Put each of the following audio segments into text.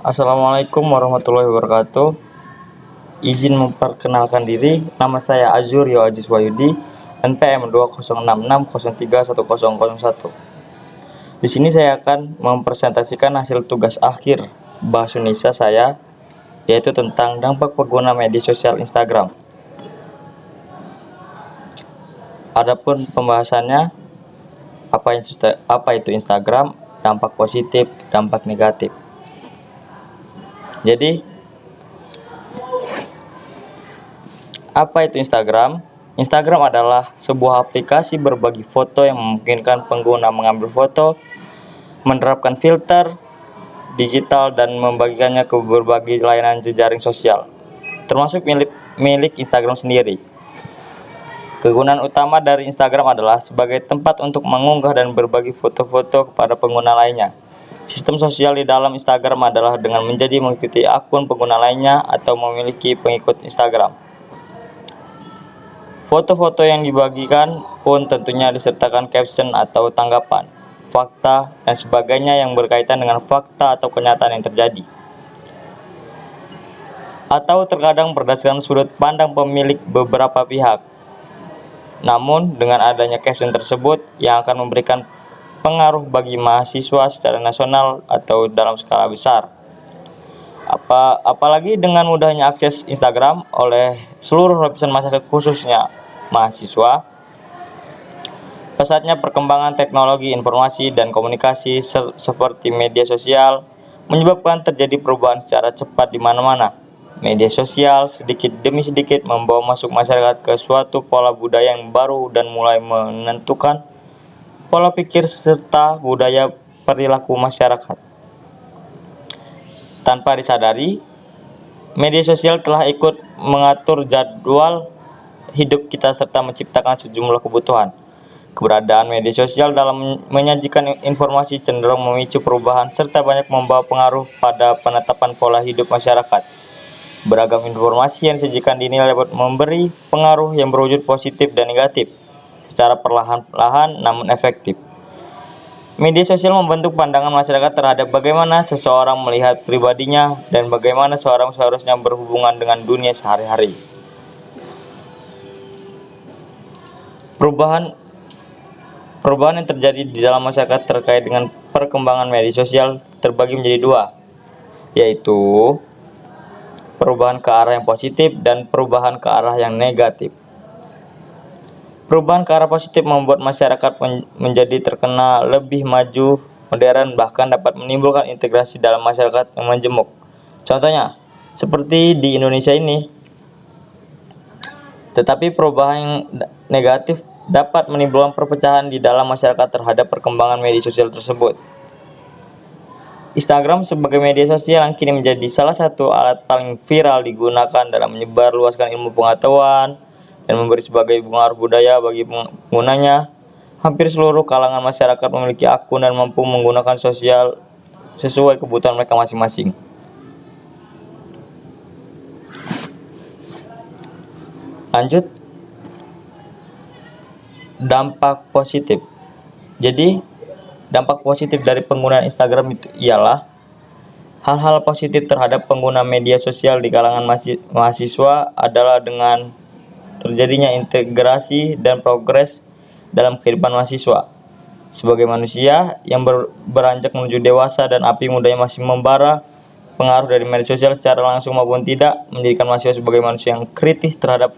Assalamualaikum warahmatullahi wabarakatuh. Izin memperkenalkan diri, nama saya Azuryo Aziz Wahyudi, NPM 2066031001. Di sini saya akan mempresentasikan hasil tugas akhir Bahasa Indonesia saya, yaitu tentang dampak pengguna media sosial Instagram. Adapun pembahasannya, apa itu Instagram, dampak positif, dampak negatif. Jadi, apa itu Instagram? Instagram adalah sebuah aplikasi berbagi foto yang memungkinkan pengguna mengambil foto, menerapkan filter digital, dan membagikannya ke berbagai layanan jejaring sosial, termasuk milik Instagram sendiri. Kegunaan utama dari Instagram adalah sebagai tempat untuk mengunggah dan berbagi foto-foto kepada pengguna lainnya. Sistem sosial di dalam Instagram adalah dengan mengikuti akun pengguna lainnya atau memiliki pengikut Instagram. Foto-foto yang dibagikan pun tentunya disertakan caption atau tanggapan, fakta, dan sebagainya yang berkaitan dengan fakta atau kenyataan yang terjadi. Atau terkadang berdasarkan sudut pandang pemilik beberapa pihak. Namun, dengan adanya caption tersebut yang akan memberikan pengaruh bagi mahasiswa secara nasional atau dalam skala besar. Apalagi dengan mudahnya akses Instagram oleh seluruh lapisan masyarakat, khususnya mahasiswa, pesatnya perkembangan teknologi informasi dan komunikasi seperti media sosial menyebabkan terjadi perubahan secara cepat di mana-mana. Media sosial sedikit demi sedikit membawa masuk masyarakat ke suatu pola budaya yang baru dan mulai menentukan pola pikir serta budaya perilaku masyarakat. Tanpa disadari, media sosial telah ikut mengatur jadwal hidup kita serta menciptakan sejumlah kebutuhan. Keberadaan media sosial dalam menyajikan informasi cenderung memicu perubahan serta banyak membawa pengaruh pada penetapan pola hidup masyarakat. Beragam informasi yang disajikan dinilai dapat memberi pengaruh yang berwujud positif dan negatif secara perlahan-lahan namun efektif. Media sosial membentuk pandangan masyarakat terhadap bagaimana seseorang melihat pribadinya dan bagaimana seorang seharusnya berhubungan dengan dunia sehari-hari. Perubahan yang terjadi di dalam masyarakat terkait dengan perkembangan media sosial terbagi menjadi dua, yaitu perubahan ke arah yang positif dan perubahan ke arah yang negatif. Perubahan ke arah positif membuat masyarakat menjadi terkenal, lebih maju, modern, bahkan dapat menimbulkan integrasi dalam masyarakat yang menjemuk. Contohnya, seperti di Indonesia ini. Tetapi perubahan yang negatif dapat menimbulkan perpecahan di dalam masyarakat terhadap perkembangan media sosial tersebut. Instagram sebagai media sosial yang kini menjadi salah satu alat paling viral digunakan dalam menyebarluaskan ilmu pengetahuan dan memberi sebagai pengaruh budaya bagi penggunanya. Hampir seluruh kalangan masyarakat memiliki akun dan mampu menggunakan sosial sesuai kebutuhan mereka masing-masing. Lanjut, dampak positif. Jadi, dampak positif dari penggunaan Instagram itu ialah hal-hal positif terhadap pengguna media sosial di kalangan mahasiswa adalah dengan terjadinya integrasi dan progres dalam kehidupan mahasiswa. Sebagai manusia yang beranjak menuju dewasa dan api mudanya masih membara, pengaruh dari media sosial secara langsung maupun tidak menjadikan mahasiswa sebagai manusia yang kritis terhadap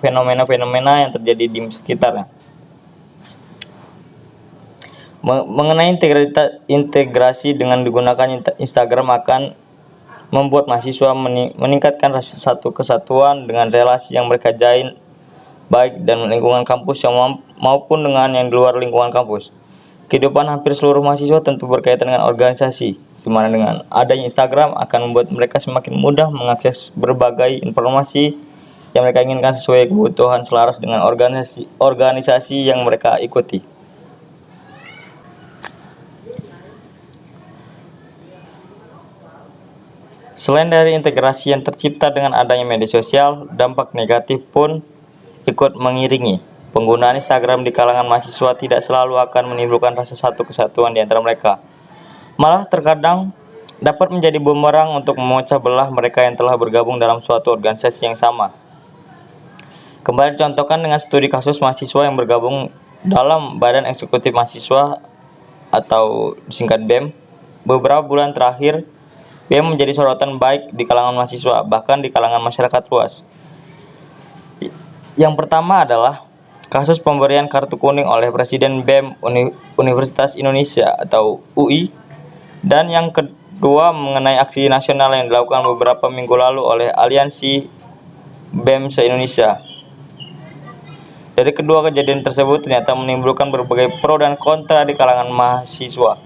fenomena-fenomena yang terjadi di sekitarnya. Mengenai integrasi dengan digunakan Instagram akan membuat mahasiswa meningkatkan rasa satu kesatuan dengan relasi yang mereka jalin baik dan lingkungan kampus maupun dengan yang di luar lingkungan kampus. Kehidupan hampir seluruh mahasiswa tentu berkaitan dengan organisasi, di mana dengan adanya Instagram akan membuat mereka semakin mudah mengakses berbagai informasi yang mereka inginkan sesuai kebutuhan selaras dengan organisasi yang mereka ikuti. Selain dari integrasi yang tercipta dengan adanya media sosial, dampak negatif pun ikut mengiringi. Penggunaan Instagram di kalangan mahasiswa tidak selalu akan menimbulkan rasa satu kesatuan di antara mereka. Malah terkadang dapat menjadi bumerang untuk memecah belah mereka yang telah bergabung dalam suatu organisasi yang sama. Kembali dicontohkan dengan studi kasus mahasiswa yang bergabung dalam Badan Eksekutif Mahasiswa atau disingkat BEM. Beberapa bulan terakhir, BEM menjadi sorotan baik di kalangan mahasiswa, bahkan di kalangan masyarakat luas. Yang pertama adalah kasus pemberian kartu kuning oleh Presiden BEM Universitas Indonesia atau UI, dan yang kedua mengenai aksi nasional yang dilakukan beberapa minggu lalu oleh Aliansi BEM se-Indonesia. Dari kedua kejadian tersebut ternyata menimbulkan berbagai pro dan kontra di kalangan mahasiswa,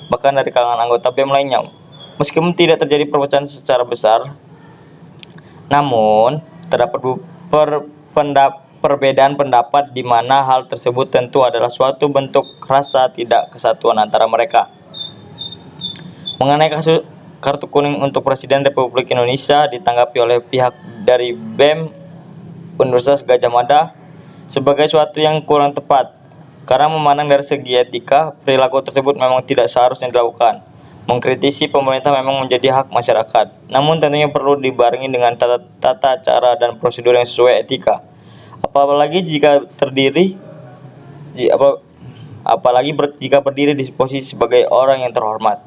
bahkan dari kalangan anggota BEM lainnya. Meskipun tidak terjadi perpecahan secara besar, namun terdapat perbedaan pendapat di mana hal tersebut tentu adalah suatu bentuk rasa tidak kesatuan antara mereka. Mengenai kasus kartu kuning untuk Presiden Republik Indonesia ditanggapi oleh pihak dari BEM Universitas Gadjah Mada sebagai suatu yang kurang tepat, karena memandang dari segi etika, perilaku tersebut memang tidak seharusnya dilakukan. Mengkritisi pemerintah memang menjadi hak masyarakat, namun tentunya perlu dibarengi dengan tata cara dan prosedur yang sesuai etika. Apalagi jika berdiri di posisi sebagai orang yang terhormat.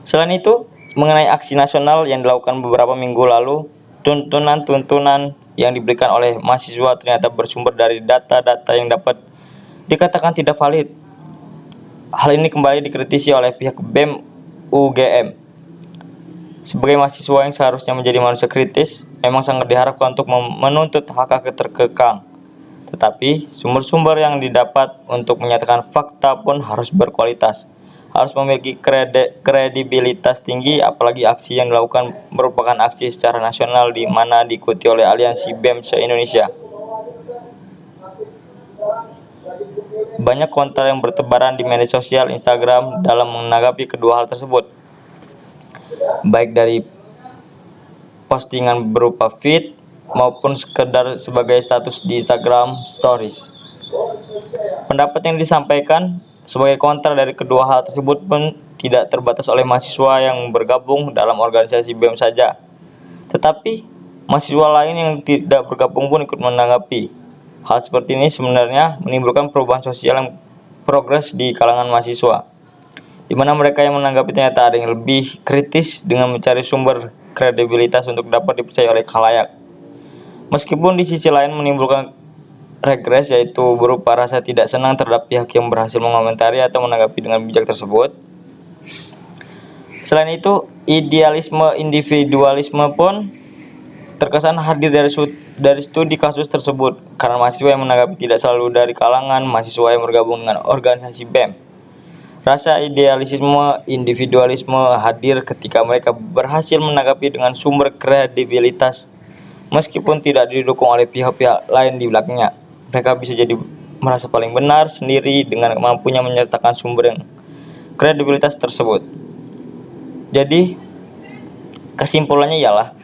Selain itu, mengenai aksi nasional yang dilakukan beberapa minggu lalu, tuntunan yang diberikan oleh mahasiswa ternyata bersumber dari data-data yang dapat dikatakan tidak valid. Hal ini kembali dikritisi oleh pihak BEM UGM. Sebagai mahasiswa yang seharusnya menjadi manusia kritis, memang sangat diharapkan untuk menuntut hak-hak terkekang. Tetapi, sumber-sumber yang didapat untuk menyatakan fakta pun harus berkualitas, harus memiliki kredibilitas tinggi, apalagi aksi yang dilakukan merupakan aksi secara nasional di mana diikuti oleh Aliansi BEM se-Indonesia. Banyak kontra yang bertebaran di media sosial Instagram dalam menanggapi kedua hal tersebut, baik dari postingan berupa feed maupun sekedar sebagai status di Instagram Stories. Pendapat yang disampaikan sebagai kontra dari kedua hal tersebut pun tidak terbatas oleh mahasiswa yang bergabung dalam organisasi BEM saja, tetapi mahasiswa lain yang tidak bergabung pun ikut menanggapi. Hal seperti ini sebenarnya menimbulkan perubahan sosial yang progres di kalangan mahasiswa, di mana mereka yang menanggapi ternyata ada yang lebih kritis dengan mencari sumber kredibilitas untuk dapat dipercaya oleh khalayak. Meskipun di sisi lain menimbulkan regres, yaitu berupa rasa tidak senang terhadap pihak yang berhasil mengomentari atau menanggapi dengan bijak tersebut. Selain itu, idealisme individualisme pun terkesan hadir dari studi kasus tersebut, karena mahasiswa yang menanggapi tidak selalu dari kalangan mahasiswa yang bergabung dengan organisasi BEM. Rasa idealisme individualisme hadir ketika mereka berhasil menanggapi dengan sumber kredibilitas, meskipun tidak didukung oleh pihak-pihak lain di belakangnya. Mereka bisa jadi merasa paling benar sendiri dengan mampunya menyertakan sumber yang kredibilitas tersebut. Jadi, kesimpulannya ialah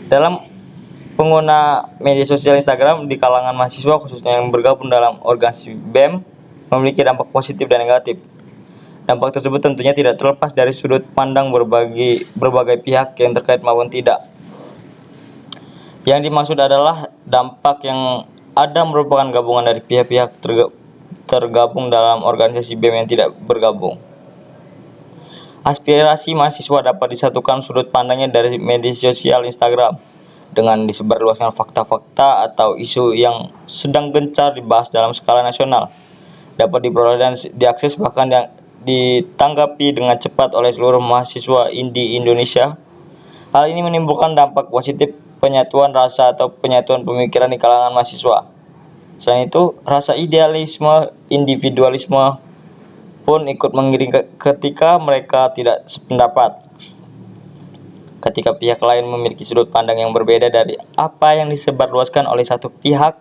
dalam pengguna media sosial Instagram di kalangan mahasiswa khususnya yang bergabung dalam organisasi BEM memiliki dampak positif dan negatif. Dampak tersebut tentunya tidak terlepas dari sudut pandang berbagai pihak yang terkait maupun tidak. Yang dimaksud adalah dampak yang ada merupakan gabungan dari pihak-pihak tergabung dalam organisasi BEM yang tidak bergabung. Aspirasi mahasiswa dapat disatukan sudut pandangnya dari media sosial Instagram dengan disebarluaskan fakta-fakta atau isu yang sedang gencar dibahas dalam skala nasional, dapat diperoleh dan diakses bahkan ditanggapi dengan cepat oleh seluruh mahasiswa di Indonesia. Hal ini menimbulkan dampak positif penyatuan rasa atau penyatuan pemikiran di kalangan mahasiswa. Selain itu, rasa idealisme individualisme pun ikut mengiring ketika mereka tidak sependapat. Ketika pihak lain memiliki sudut pandang yang berbeda dari apa yang disebarluaskan oleh satu pihak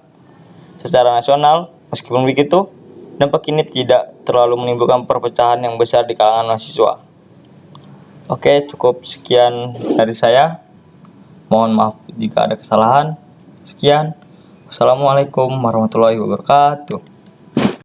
secara nasional, meskipun begitu, dampak ini tidak terlalu menimbulkan perpecahan yang besar di kalangan mahasiswa. Oke, cukup sekian dari saya. Mohon maaf jika ada kesalahan. Sekian. Wassalamualaikum warahmatullahi wabarakatuh.